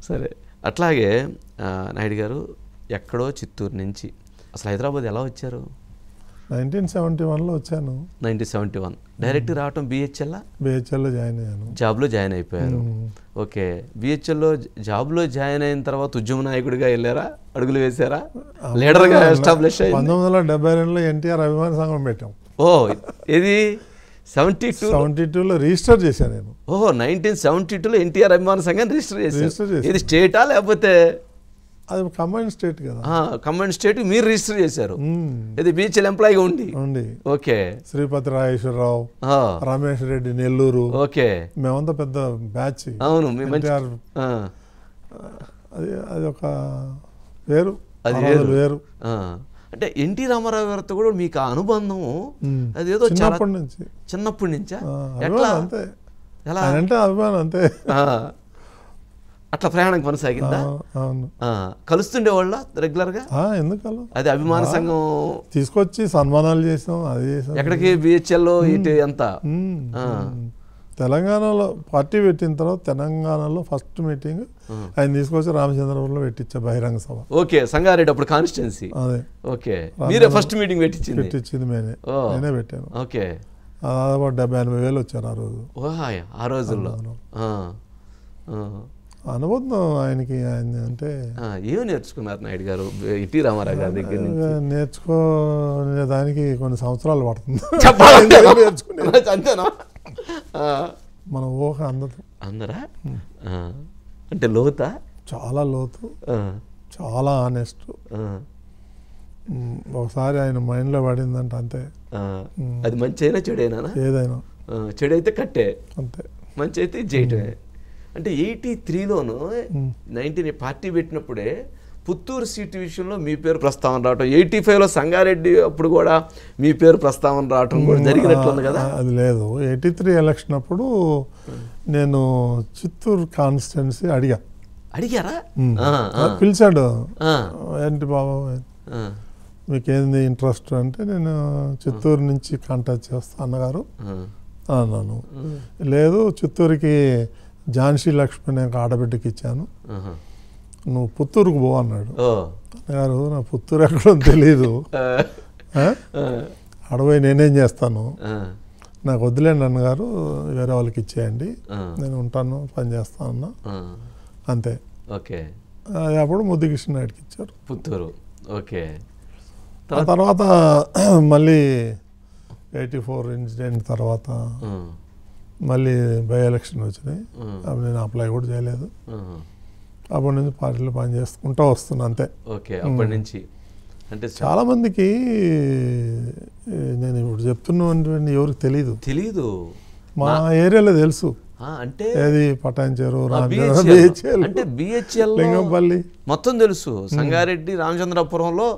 సరే అట్లాగే నాయుడు గారు ఎక్కడో చిత్తూరు నుంచి అసలు హైదరాబాద్ ఎలా వచ్చారు? 1971లో వచ్చాను. 1971 డైరెక్ట్ రావటం బిహెచ్ఎల్లో జాయిన్ అయ్యాను. జాబ్లో జాయిన్ అయిపోయారు. ఓకే, బిహెచ్ఎల్లో జాబ్లో జాయిన్ అయిన తర్వాత ఉద్యమ నాయకుడిగా వెళ్ళారా, అడుగులు వేశారా, లీడర్గా ఎస్టాబ్లిష్ అయ్యి? 1972లో ఎన్టీఆర్ అభిమాన సంఘం పెట్టాం. ఓ ఇది 72లో రిజిస్టర్ చేశాను నేను. ఓహో 1972లో ఎన్టీఆర్ అభిమాన సంఘాన్ని రిజిస్టర్ చేశారు. ఇది స్టేటా లేకపోతే? అది కంబైన్ స్టేట్ కదా. కంబైన్ స్టేట్ మీరు రిజిస్టర్ చేశారు. ఇది బిహెచ్ఎల్ ఎంప్లాయీగా ఉండి. ఓకే, శ్రీపతి రాజేశ్వరరావు, రమేష్ రెడ్డి నెల్లూరు. ఓకే, మేమంతా పెద్ద బ్యాచ్. అవును, అది ఒక వేరు, అది వేరు. అంటే ఎన్టీ రామారావు గారితో కూడా మీకు ఆ అనుబంధం అదేదో చిన్నప్పటి నుంచా? ఎట్లా? అంతే, అంటే అభిమానం అంతే. అట్లా ప్రయాణం కొనసాగిందా? కలుస్తుండేవాళ్ళ రెగ్యులర్గా? ఎందుకు అది అభిమాన సంఘం తీసుకొచ్చి సన్మానాలు చేసాం, అది చేసాం. ఎక్కడికి? బిహెచ్ఎల్లో ఇటు ఎంత? తెలంగాణలో పార్టీ పెట్టిన తర్వాత తెలంగాణలో ఫస్ట్ మీటింగ్ ఆయన తీసుకొచ్చి రామచంద్రపురంలో పెట్టించా, బహిరంగ సభ. ఓకే, సంగారెడ్డి అప్పుడు కాన్స్టిట్యున్సీ. అదే, ఓకే, మీరే ఫస్ట్ మీటింగ్ పెట్టించింది నేనే పెట్టాను. ఓకే, దాదాపు 70,000-80,000 వచ్చారు ఆ రోజు. ఆ రోజుల్లో అనుబంధం ఆయనకి. ఆయన అంటే ఏమి నేర్చుకున్నారు నాయుడు గారు ఎన్టీ రామారావు గారి దగ్గర నుంచి? నేర్చుకునే దానికి కొన్ని సంవత్సరాలు పడుతుంది. అంతేనా? మన ఊహ అందదు. అందరా? అంటే లోతా? చాలా లోతు, చాలా ఆనెస్ట్. ఒకసారి ఆయన మైండ్లో పడిందంటే అంతే. అది మంచి అయినా చెడైనా? ఏదైనా. చెడైతే కట్టే, అంతే. మంచి అయితే చేయటమే. అంటే 83లోను 19 పార్టీ పెట్టినప్పుడే పుత్తూరు సీటు విషయంలో మీ పేరు ప్రస్తావన రావటం, 85లో సంగారెడ్డి అప్పుడు కూడా మీ పేరు ప్రస్తావన రావటం కూడా జరిగినట్లుంది కదా? అది లేదు, 83 ఎలక్షన్ అప్పుడు నేను చిత్తూరు కాన్స్టిట్యున్సీ అడిగారా? పిలిచాడు, ఏంటి బాబు మీకేంది ఇంట్రెస్ట్ అంటే, నేను చిత్తూరు నుంచి కాంటాక్ట్ చేస్తా అన్నగారు అన్నాను. లేదు, చిత్తూరుకి ఝాన్సీ లక్ష్మణ్ యొక్క ఆడబిడ్డకి ఇచ్చాను, నువ్వు పుత్తూరుకు పో అన్నాడు. అన్నగారు నా పుత్తూరు ఎక్కడో తెలీదు, అడవి నేనేం చేస్తాను, నాకు వద్దులేండి అన్నగారు, వేరే వాళ్ళకి ఇచ్చేయండి, నేను ఉంటాను, పని చేస్తాను అన్నా. అంతే. ఓకే, అప్పుడు ముద్దుకృష్ణ నాయుడికి ఇచ్చారు పుత్తూరు. ఓకే, తర్వాత మళ్ళీ 84 ఇన్సిడెంట్ తర్వాత మళ్ళీ బై ఎలక్షన్ వచ్చినాయి. అప్పుడు నేను అప్లై కూడా చేయలేదు. అప్పటి నుంచి పార్టీలో పని చేసుకుంటూ వస్తున్నా, అంతే. ఓకే, అప్పటి నుంచి. అంటే చాలా మందికి నేను ఇప్పుడు చెప్తున్నటువంటి ఎవరికి తెలీదు, మా ఏరియాలో తెలుసు. అంటే ఏది పటాన్చేరు, బిహెచ్ఎల్, లింగంపల్లి మొత్తం తెలుసు. సంగారెడ్డి రామచంద్రపురంలో